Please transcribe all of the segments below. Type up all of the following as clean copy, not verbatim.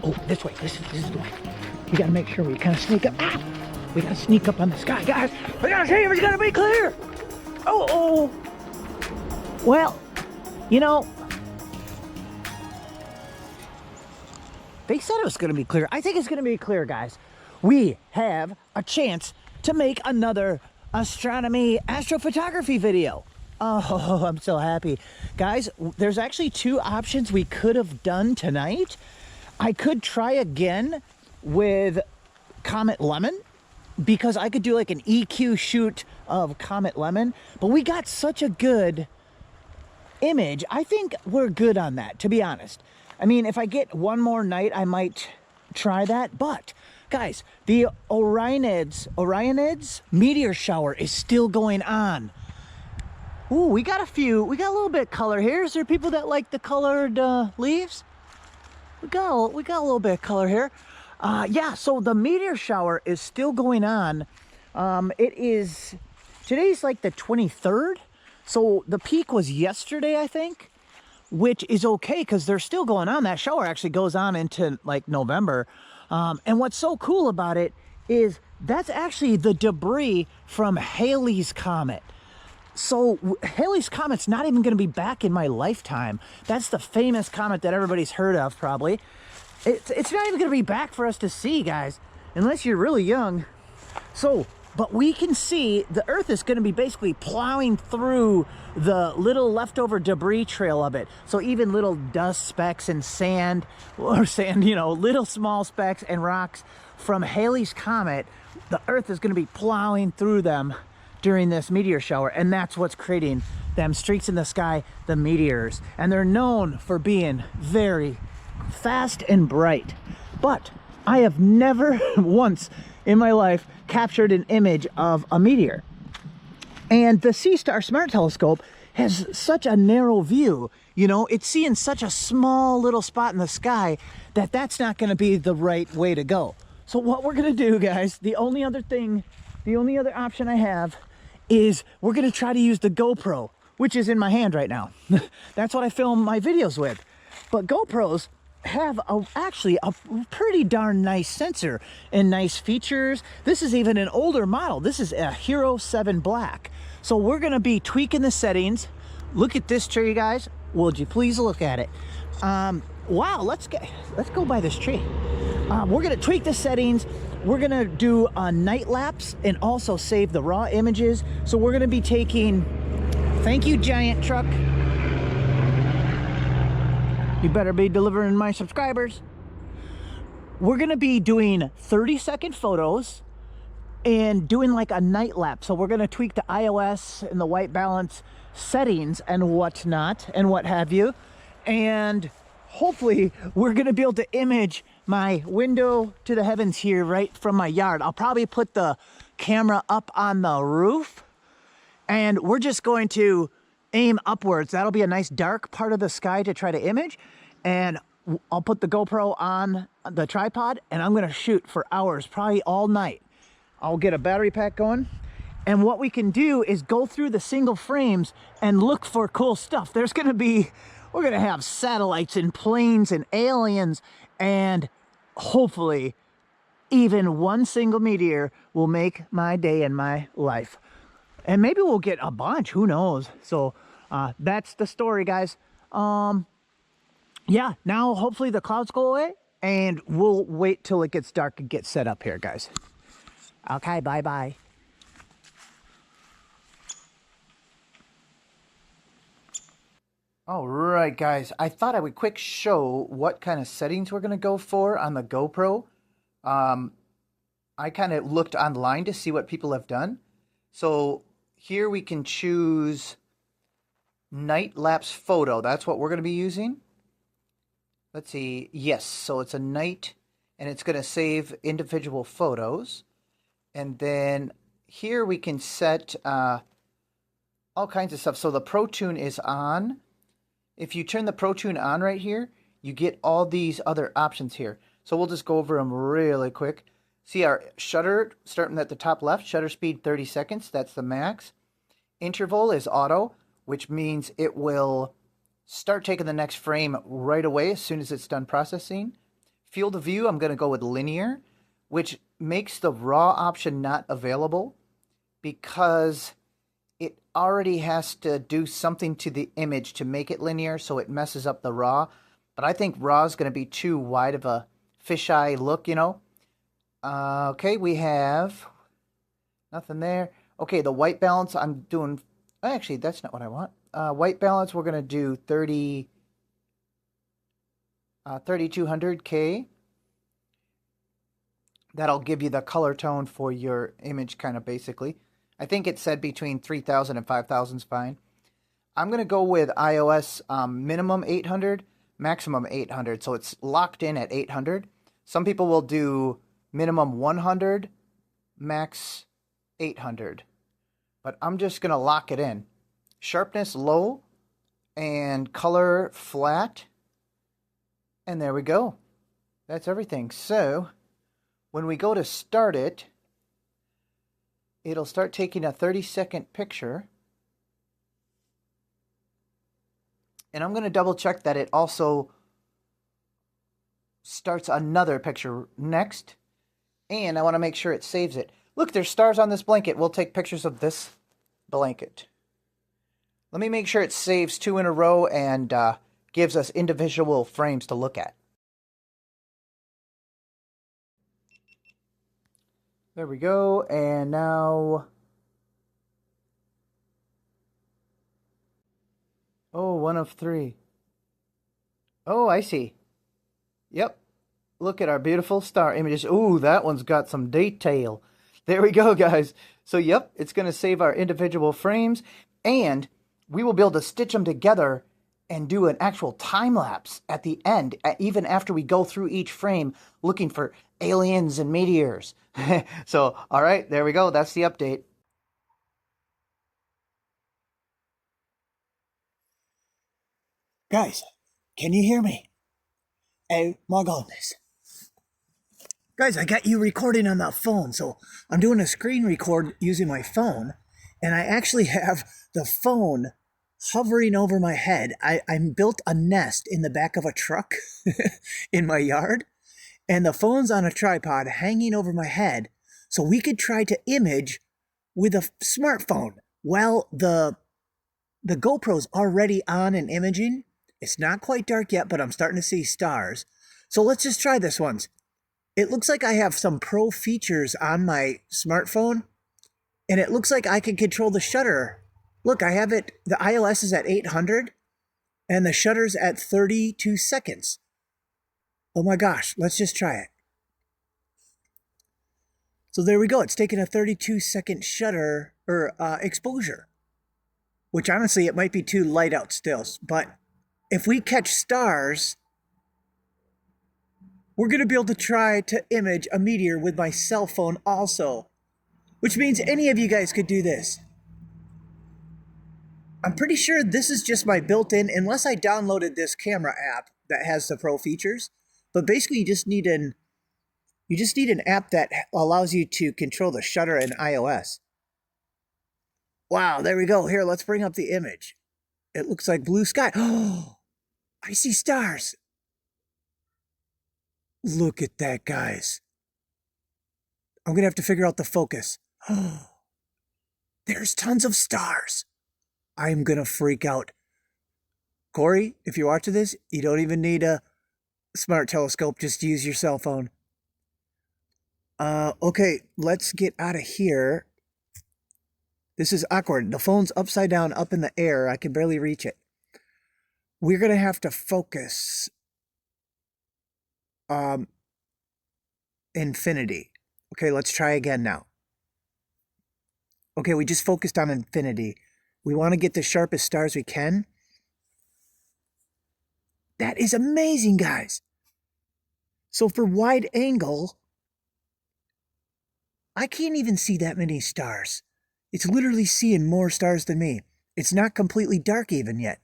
Oh, this way. This is the way. We gotta make sure we kind of sneak up. Ah! We gotta sneak up on this guy, guys. We gotta see if it's gonna be clear. Oh. Well, you know, they said it was gonna be clear. I think it's gonna be clear, guys. We have a chance to make another astronomy astrophotography video. Oh, I'm so happy. Guys, there's actually two options we could have done tonight. I could try again with Comet Lemon, because I could do like an EQ shoot of Comet Lemon, but we got such a good image. I think we're good on that, to be honest. I mean, if I get one more night, I might try that. But guys, the Orionids meteor shower is still going on. Ooh, we got a little bit of color here. Is there people that like the colored leaves? We got a little bit of color here. Yeah, so the meteor shower is still going on. Today's like the 23rd. So the peak was yesterday, I think, which is okay because they're still going on. That shower actually goes on into like November. And what's so cool about it is that's actually the debris from Halley's Comet. So Halley's Comet's not even going to be back in my lifetime. That's the famous comet that everybody's heard of, probably. It's not even going to be back for us to see, guys, unless you're really young. So, but we can see the Earth is going to be basically plowing through the little leftover debris trail of it. So even little dust specks and sand, you know, little small specks and rocks from Halley's Comet, the Earth is going to be plowing through them during this meteor shower, and that's what's creating them streaks in the sky, the meteors. And they're known for being very fast and bright. But I have never once in my life captured an image of a meteor. And the Seastar Smart Telescope has such a narrow view, you know, it's seeing such a small little spot in the sky that that's not going to be the right way to go. So what we're going to do, guys, the only other option I have is we're going to try to use the GoPro, which is in my hand right now. That's what I film my videos with. But GoPros have actually a pretty darn nice sensor and nice features. This is even an older model. This is a Hero 7 Black. So we're going to be tweaking the settings. Look at this tree, guys. Would you please look at it? Wow, let's go by this tree. We're going to tweak the settings. We're going to do a night lapse and also save the raw images. So we're going to be taking, thank you, giant truck. You better be delivering my subscribers. We're going to be doing 30-second photos and doing like a night lapse. So we're going to tweak the iOS and the white balance settings and whatnot and what have you. And hopefully we're going to be able to image my window to the heavens here right from my yard. I'll probably put the camera up on the roof and we're just going to aim upwards. That'll be a nice dark part of the sky to try to image. And I'll put the GoPro on the tripod and I'm going to shoot for hours, probably all night. I'll get a battery pack going. And what we can do is go through the single frames and look for cool stuff. We're going to have satellites and planes and aliens, and hopefully even one single meteor will make my day in my life. And maybe we'll get a bunch, who knows? So that's the story, guys. Yeah, now hopefully the clouds go away and we'll wait till it gets dark and get set up here, guys. Okay, bye-bye. All right, guys, I thought I would quick show what kind of settings we're going to go for on the GoPro. I kind of looked online to see what people have done. So here we can choose night lapse photo. That's what we're going to be using. Let's see. Yes, so it's a night and it's going to save individual photos. And then here we can set all kinds of stuff. So the Pro Tune is on. If you turn the Pro Tune on right here, you get all these other options here. So we'll just go over them really quick. See our shutter starting at the top left, shutter speed 30 seconds, that's the max. Interval is auto, which means it will start taking the next frame right away as soon as it's done processing. field of view, I'm going to go with linear, which makes the raw option not available because it already has to do something to the image to make it linear, so it messes up the raw. But I think raw is going to be too wide of a fisheye look, you know. Okay, we have nothing there. Okay, the white balance I'm doing. Actually, that's not what I want. White balance, we're going to do 3200K. That'll give you the color tone for your image, kind of basically. I think it said between 3000 and 5000 is fine. I'm going to go with iOS minimum 800, maximum 800. So it's locked in at 800. Some people will do minimum 100, max 800. But I'm just going to lock it in. Sharpness low and color flat. And there we go. That's everything. So when we go to start it, it'll start taking a 30-second picture. And I'm going to double check that it also starts another picture next. And I want to make sure it saves it. Look, there's stars on this blanket. We'll take pictures of this blanket. Let me make sure it saves 2 in a row and gives us individual frames to look at. There we go. And now... oh, 1 of 3. Oh, I see. Yep. Look at our beautiful star images. Ooh, that one's got some detail. There we go, guys. So, yep, it's going to save our individual frames. And we will be able to stitch them together and do an actual time lapse at the end, even after we go through each frame looking for aliens and meteors. So, all right, there we go. That's the update. Guys, can you hear me? Oh my goodness. Guys, I got you recording on that phone, so I'm doing a screen record using my phone, and I actually have the phone hovering over my head. I built a nest in the back of a truck in my yard, and the phone's on a tripod hanging over my head, so we could try to image with a smartphone. Well, the GoPro's already on and imaging. It's not quite dark yet, but I'm starting to see stars. So let's just try this once. It looks like I have some pro features on my smartphone, and it looks like I can control the shutter. Look, I have it, the iOS is at 800, and the shutter's at 32 seconds. Oh my gosh, let's just try it. So there we go, it's taking a 32-second shutter, or exposure. Which honestly, it might be too light out still, but if we catch stars, we're going to be able to try to image a meteor with my cell phone also, which means any of you guys could do this. I'm pretty sure this is just my built-in, unless I downloaded this camera app that has the pro features, but basically you just need an app that allows you to control the shutter in iOS. Wow, there we go. Here, let's bring up the image. It looks like blue sky. Oh, I see stars. Look at that, guys. I'm going to have to figure out the focus. Oh, there's tons of stars. I'm going to freak out. Corey, if you're watching this, you don't even need a smart telescope. Just use your cell phone. Okay, let's get out of here. This is awkward. The phone's upside down, up in the air. I can barely reach it. We're going to have to focus infinity. Okay, let's try again now. Okay, we just focused on infinity. We want to get the sharpest stars we can. That is amazing, guys. So for wide angle, I can't even see that many stars. It's literally seeing more stars than me. It's not completely dark even yet.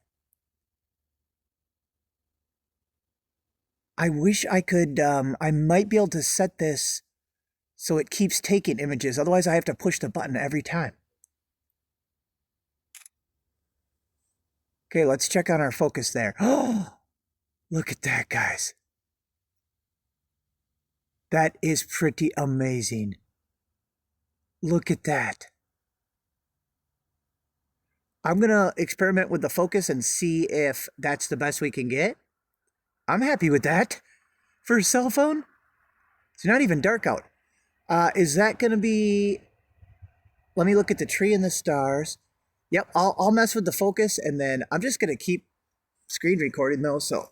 I wish I could, I might be able to set this so it keeps taking images. Otherwise, I have to push the button every time. Okay, let's check on our focus there. Oh, look at that, guys. That is pretty amazing. Look at that. I'm going to experiment with the focus and see if that's the best we can get. I'm happy with that for a cell phone. It's not even dark out. Is that going to be... Let me look at the tree and the stars. Yep, I'll mess with the focus, and then I'm just going to keep screen recording though, so.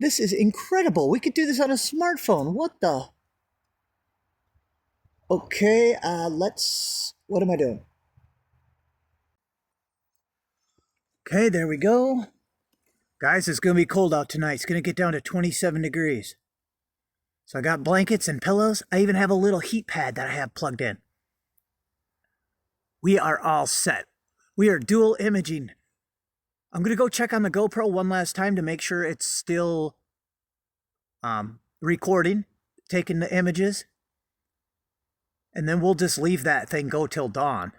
This is incredible. We could do this on a smartphone. What the? Okay, what am I doing? Okay, there we go. Guys, it's going to be cold out tonight. It's going to get down to 27 degrees. So I got blankets and pillows. I even have a little heat pad that I have plugged in. We are all set. We are dual imaging. I'm going to go check on the GoPro one last time to make sure it's still recording, taking the images. And then we'll just leave that thing go till dawn.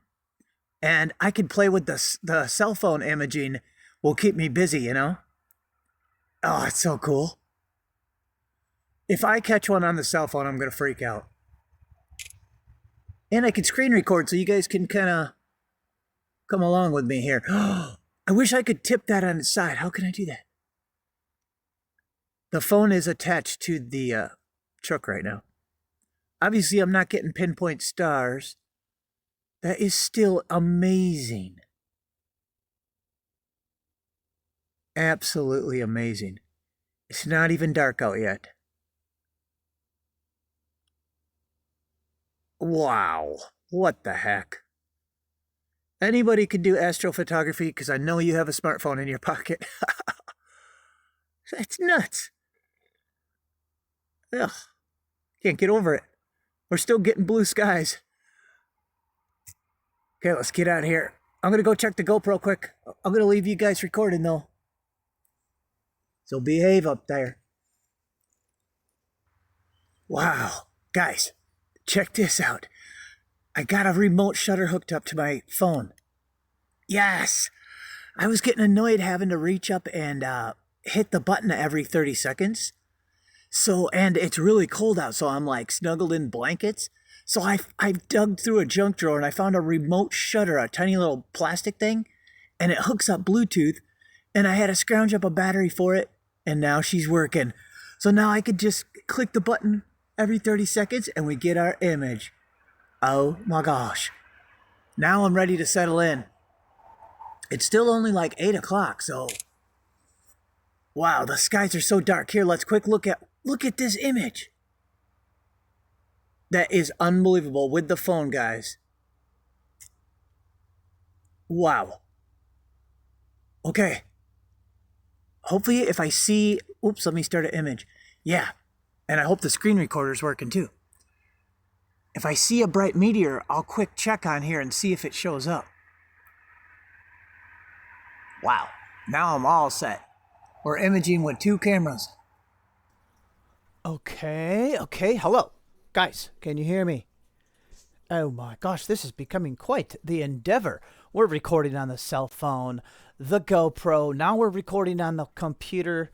And I can play with the cell phone imaging. Will keep me busy, you know? Oh, it's so cool. If I catch one on the cell phone, I'm going to freak out. And I can screen record so you guys can kind of come along with me here. I wish I could tip that on its side. How can I do that? The phone is attached to the truck right now. Obviously, I'm not getting pinpoint stars. That is still amazing. Absolutely amazing. It's not even dark out yet. Wow. What the heck? Anybody can do astrophotography because I know you have a smartphone in your pocket. That's nuts. Ugh. Can't get over it. We're still getting blue skies. Okay, let's get out of here. I'm going to go check the GoPro quick. I'm going to leave you guys recording though. So behave up there. Wow. Guys, check this out. I got a remote shutter hooked up to my phone. Yes! I was getting annoyed having to reach up and hit the button every 30 seconds. So, and it's really cold out, so I'm like snuggled in blankets. So I dug through a junk drawer and I found a remote shutter, a tiny little plastic thing, and it hooks up Bluetooth. And I had to scrounge up a battery for it, and now she's working. So now I could just click the button every 30 seconds and we get our image. Oh my gosh. Now I'm ready to settle in. It's still only like 8 o'clock, so... Wow, the skies are so dark. Here, let's look at this image. That is unbelievable with the phone, guys. Wow. Okay. Hopefully if I see... Oops, let me start an image. Yeah. And I hope the screen recorder's working too. If I see a bright meteor, I'll quick check on here and see if it shows up. Wow. Now I'm all set. We're imaging with 2 cameras. Okay. Hello. Guys, can you hear me? Oh my gosh, this is becoming quite the endeavor. We're recording on the cell phone, the GoPro. Now we're recording on the computer.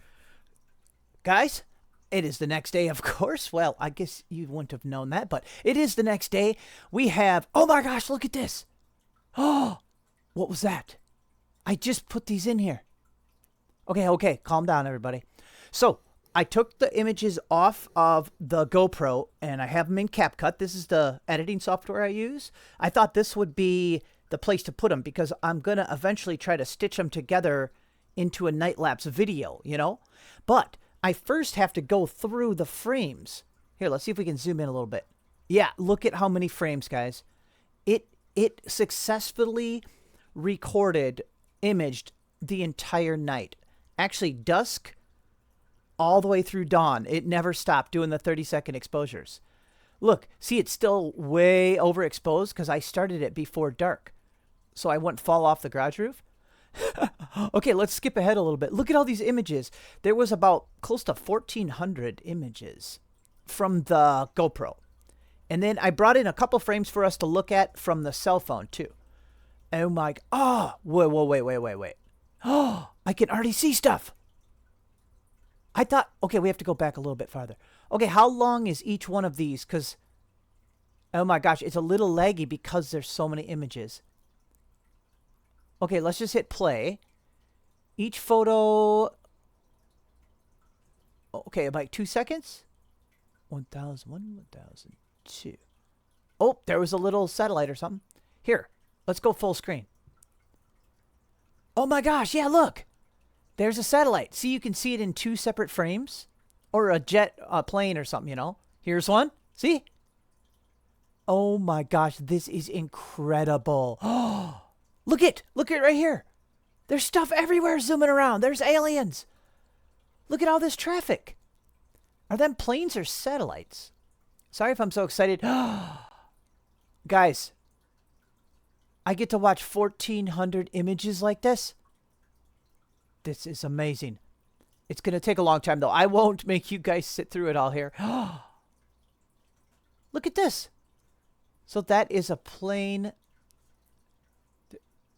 Guys, it is the next day, of course. Well, I guess you wouldn't have known that, but it is the next day. We have... Oh my gosh, look at this. Oh, what was that? I just put these in here. Okay, calm down, everybody. So, I took the images off of the GoPro, and I have them in CapCut. This is the editing software I use. I thought this would be the place to put them, because I'm going to eventually try to stitch them together into a night lapse video, you know? But I first have to go through the frames. Here, let's see if we can zoom in a little bit. Yeah, look at how many frames, guys. It successfully imaged the entire night. Actually, dusk all the way through dawn. It never stopped doing the 30-second exposures. Look, see, it's still way overexposed because I started it before dark, so I wouldn't fall off the garage roof. Okay, let's skip ahead a little bit. Look at all these images. There was about close to 1,400 images from the GoPro. And then I brought in a couple frames for us to look at from the cell phone, too. Oh, my... Oh, wait. Oh, I can already see stuff. I thought, okay, we have to go back a little bit farther. Okay, how long is each one of these? Because, oh my gosh, it's a little laggy because there's so many images. Okay, let's just hit play. Each photo, okay, like 2 seconds. 1001, 1002. Oh, there was a little satellite or something. Here, let's go full screen. Oh my gosh, yeah, look. There's a satellite. See, you can see it in 2 separate frames. Or a jet, a plane or something, you know. Here's one. See? Oh my gosh, this is incredible. Look it right here. There's stuff everywhere zooming around. There's aliens. Look at all this traffic. Are them planes or satellites? Sorry if I'm so excited. Guys, I get to watch 1,400 images like this. This is amazing. It's going to take a long time, though. I won't make you guys sit through it all here. Look at this. So that is a plane.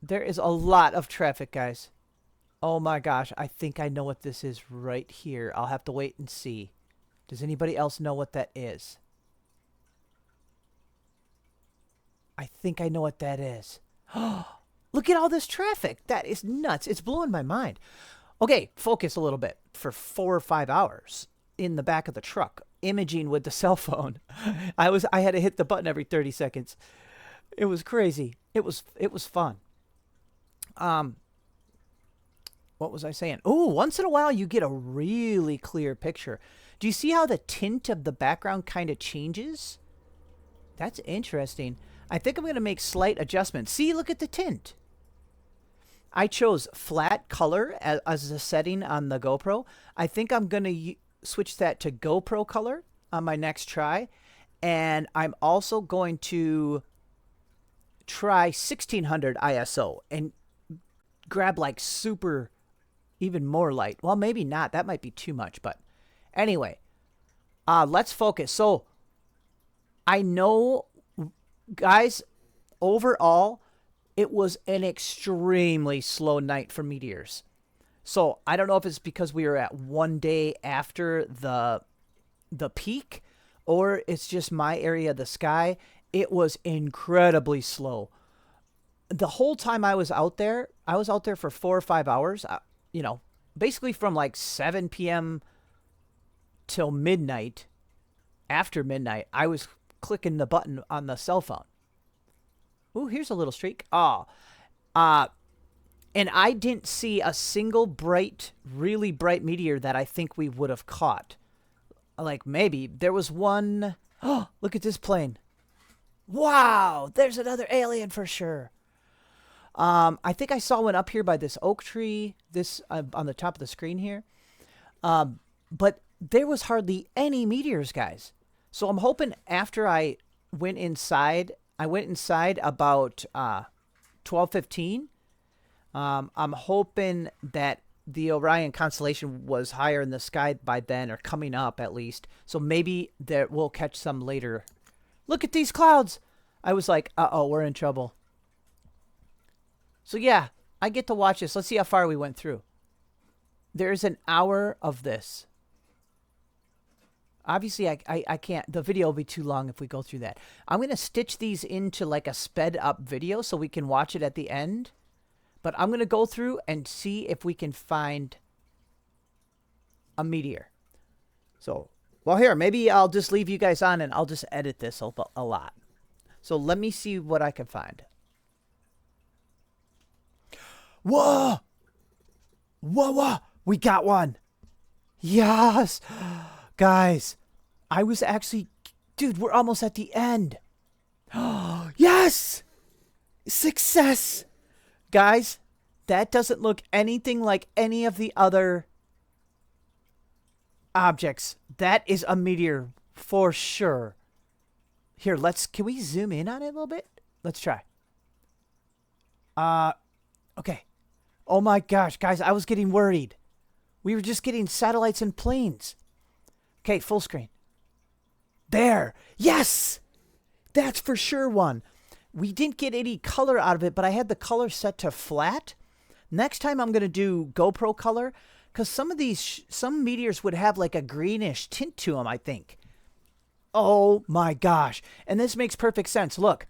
There is a lot of traffic, guys. Oh my gosh. I think I know what this is right here. I'll have to wait and see. Does anybody else know what that is? I think I know what that is. Look at all this traffic. That is nuts. It's blowing my mind. Okay, focus a little bit for 4 or 5 hours in the back of the truck, imaging with the cell phone. I had to hit the button every 30 seconds. It was crazy. It was fun. What was I saying? Oh, once in a while you get a really clear picture. Do you see how the tint of the background kind of changes? That's interesting. I think I'm going to make slight adjustments. See, look at the tint. I chose flat color as a setting on the GoPro. I think I'm going to switch that to GoPro color on my next try. And I'm also going to try 1600 ISO and grab like super, even more light. Well, maybe not. That might be too much. But anyway, let's focus. So I know, guys, overall, it was an extremely slow night for meteors. So I don't know if it's because we were at 1 day after the peak, or it's just my area of the sky. It was incredibly slow. The whole time I was out there for 4 or 5 hours, you know, basically from like 7 p.m. till midnight. After midnight, I was clicking the button on the cell phone. Ooh, here's a little streak. Oh, and I didn't see a single bright, really bright meteor that I think we would have caught. Like maybe there was one. Oh, look at this plane. Wow, there's another alien for sure. I think I saw one up here by this oak tree, this on the top of the screen here. But there was hardly any meteors, guys. So I'm hoping after I went inside about 12:15. I'm hoping that the Orion constellation was higher in the sky by then, or coming up at least. So maybe we'll catch some later. Look at these clouds. I was like, uh-oh, we're in trouble. So yeah, I get to watch this. Let's see how far we went through. There's an hour of this. Obviously, I can't. The video will be too long if we go through that. I'm going to stitch these into like a sped up video so we can watch it at the end. But I'm going to go through and see if we can find a meteor. So, well, here, maybe I'll just leave you guys on and I'll just edit this a lot. So let me see what I can find. Whoa! Whoa, whoa! We got one! Yes! Guys, I was actually... Dude, we're almost at the end. Yes! Success! Guys, that doesn't look anything like any of the other objects. That is a meteor for sure. Here, can we zoom in on it a little bit? Let's try. Okay. Oh my gosh, guys, I was getting worried. We were just getting satellites and planes. Okay, full screen. There. Yes! That's for sure one. We didn't get any color out of it, but I had the color set to flat. Next time I'm going to do GoPro color, Because some of these, some meteors would have like a greenish tint to them, I think. Oh my gosh. And this makes perfect sense. Look,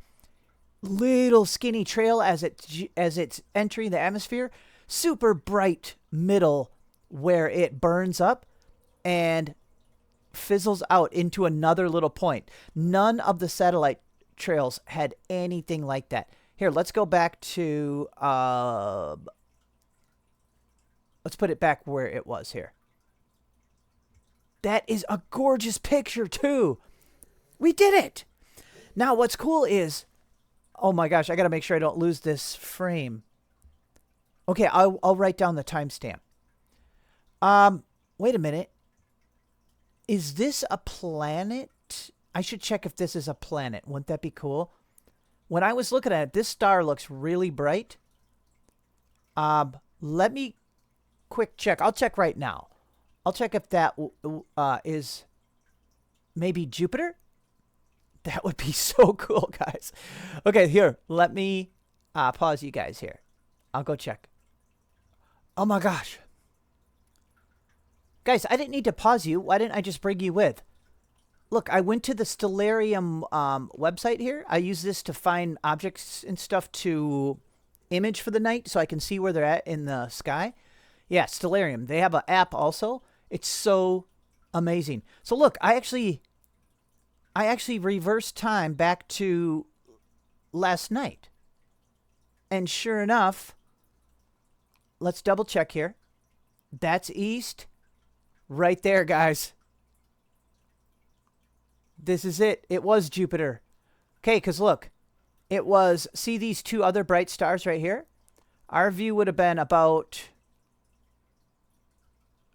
little skinny trail as it's entering the atmosphere. Super bright middle where it burns up and fizzles out into another little point. None of the satellite trails had anything like that. Here, let's go back to, let's put it back where it was here. That is a gorgeous picture too. We did it. Now what's cool is, oh my gosh, I got to make sure I don't lose this frame. Okay, I'll write down the timestamp. Wait a minute. Is this a planet? I should check if this is a planet. Wouldn't that be cool? When I was looking at it, this star looks really bright. Let me quick check. I'll check right now. I'll check if that is maybe Jupiter. That would be so cool, guys. Okay, here. Let me pause you guys here. I'll go check. Oh my gosh. Guys, I didn't need to pause you. Why didn't I just bring you with? Look, I went to the Stellarium website here. I use this to find objects and stuff to image for the night so I can see where they're at in the sky. Yeah, Stellarium. They have an app also. It's so amazing. So look, I actually reversed time back to last night. And sure enough, let's double check here. That's east. Right there, guys. This is it. It was Jupiter. Okay, because look, it was, see these two other bright stars right here? Our view would have been about,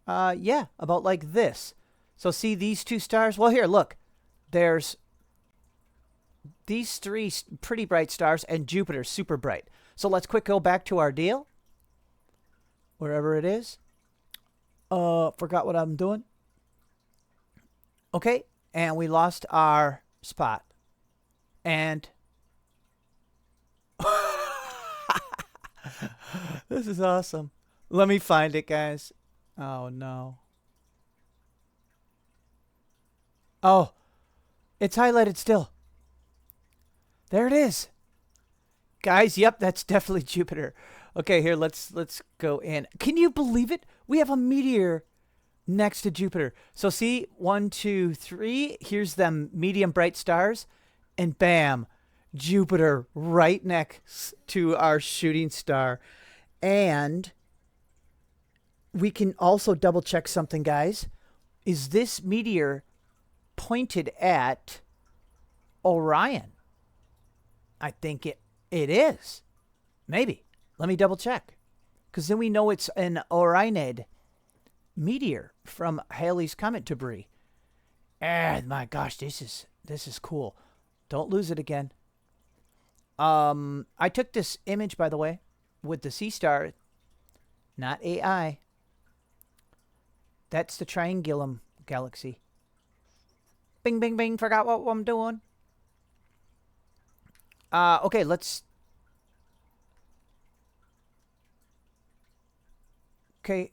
yeah, about like this. So see these two stars? Well, here, look. There's these three pretty bright stars and Jupiter, super bright. So let's quick go back to our deal. Wherever it is. Forgot what I'm doing. Okay, and we lost our spot. And this is awesome. Let me find it, guys. Oh, no. Oh, it's highlighted still. There it is. Guys, yep, that's definitely Jupiter. Okay, here, let's go in. Can you believe it? We have a meteor next to Jupiter. So see, 1, 2, 3. Here's them medium bright stars. And bam, Jupiter right next to our shooting star. And we can also double check something, guys. Is this meteor pointed at Orion? I think it is. Maybe. Let me double check. Because then we know it's an Orionid meteor from Halley's Comet debris. And my gosh, this is cool. Don't lose it again. I took this image, by the way, with the sea star. Not AI. That's the Triangulum galaxy. Bing, bing, bing. Forgot what I'm doing. Okay, let's... Okay,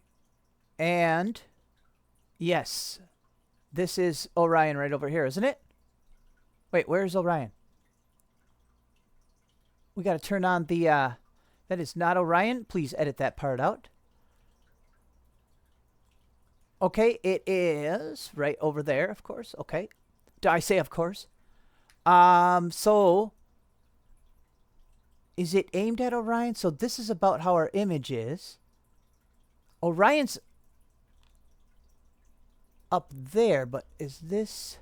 and yes, this is Orion right over here, isn't it? Wait, where's Orion? We got to turn on the, that is not Orion. Please edit that part out. Okay, it is right over there, of course. Okay. Did I say of course? So, is it aimed at Orion? So this is about how our image is. Orion's up there, but is this...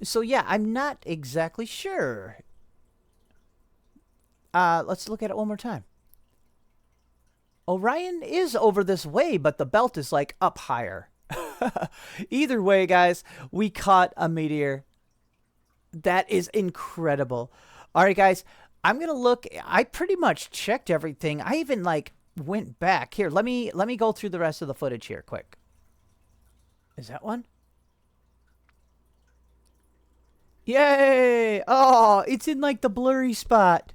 So yeah, I'm not exactly sure. Let's look at it one more time. Orion is over this way, but the belt is like up higher. Either way, guys, we caught a meteor. That is incredible. All right, guys, I'm going to look. I pretty much checked everything. I even like went back here. Let me go through the rest of the footage here quick. Is that one? Yay! Oh, it's in like the blurry spot.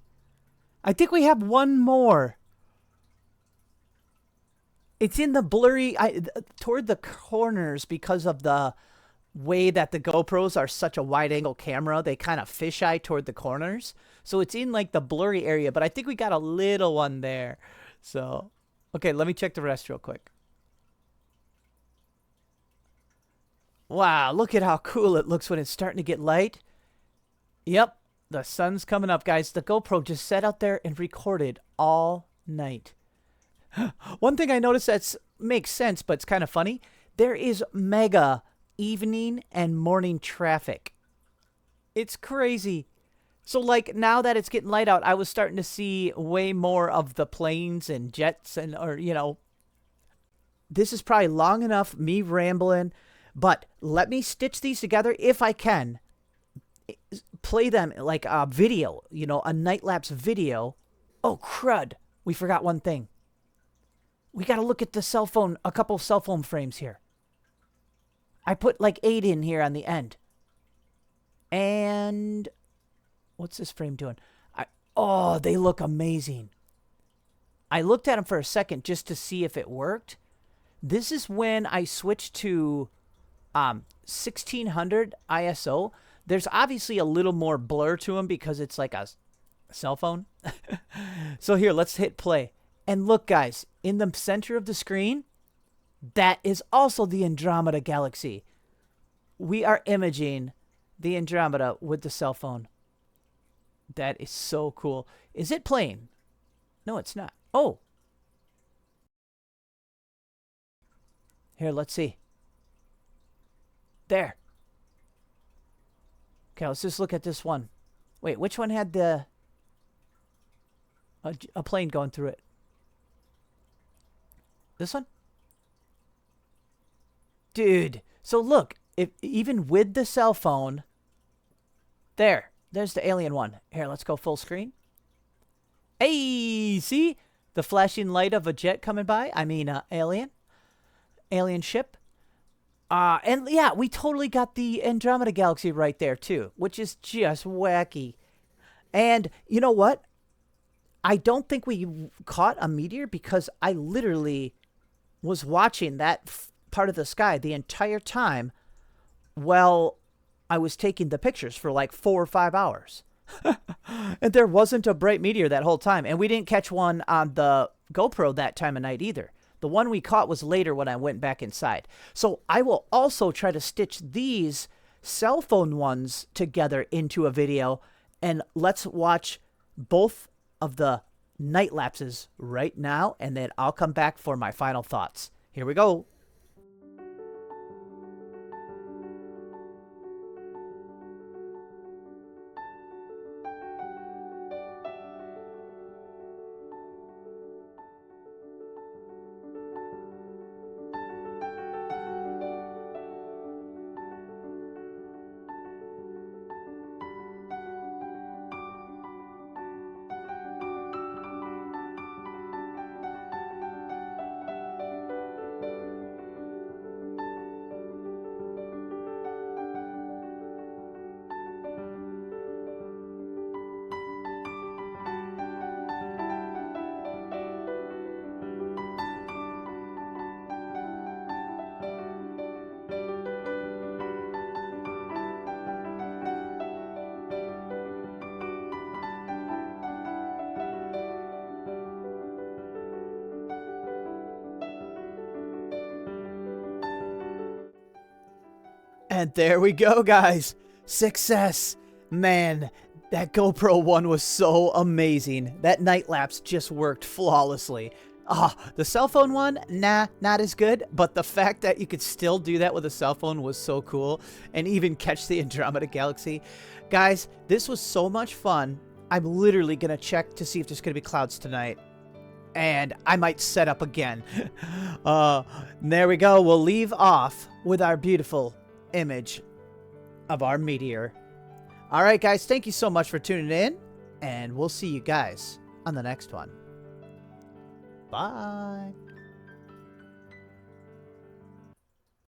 I think we have one more. It's in the blurry, toward the corners because of the way that the GoPros are such a wide angle camera. They kind of fisheye toward the corners. So it's in like the blurry area, but I think we got a little one there. So, okay, let me check the rest real quick. Wow, look at how cool it looks when it's starting to get light. Yep, the sun's coming up, guys. The GoPro just sat out there and recorded all night. One thing I noticed that makes sense, but it's kind of funny. There is mega evening and morning traffic. It's crazy. So, like, now that it's getting light out, I was starting to see way more of the planes and jets and, or, you know. This is probably long enough, me rambling. But let me stitch these together if I can. Play them like a video, you know, a night lapse video. Oh, crud. We forgot one thing. We got to look at the cell phone, a couple of cell phone frames here. I put like 8 in here on the end. And what's this frame doing? Oh, they look amazing. I looked at them for a second just to see if it worked. This is when I switched to 1600 ISO. There's obviously a little more blur to them because it's like a cell phone. So here, let's hit play. And look, guys, in the center of the screen, that is also the Andromeda Galaxy. We are imaging the Andromeda with the cell phone. That is so cool. Is it playing? No, it's not. Oh. Here, let's see. There. Okay, let's just look at this one. Wait, which one had the a plane going through it? This one? Dude, so look, if even with the cell phone, there's the alien one. Here, let's go full screen. Hey, see? The flashing light of a jet coming by. I mean, alien ship. And yeah, we totally got the Andromeda Galaxy right there too, which is just wacky. And you know what? I don't think we caught a meteor because I literally was watching that part of the sky the entire time while I was taking the pictures for like 4 or 5 hours. And there wasn't a bright meteor that whole time. And we didn't catch one on the GoPro that time of night either. The one we caught was later when I went back inside. So I will also try to stitch these cell phone ones together into a video. And let's watch both of the night lapses right now. And then I'll come back for my final thoughts. Here we go. And there we go, guys. Success. Man, that GoPro one was so amazing. That night lapse just worked flawlessly. Ah, the cell phone one, nah, not as good. But the fact that you could still do that with a cell phone was so cool. And even catch the Andromeda Galaxy. Guys, this was so much fun. I'm literally going to check to see if there's going to be clouds tonight. And I might set up again. There we go. We'll leave off with our beautiful image of our meteor. All right, guys, thank you so much for tuning in, and we'll see you guys on the next one. Bye.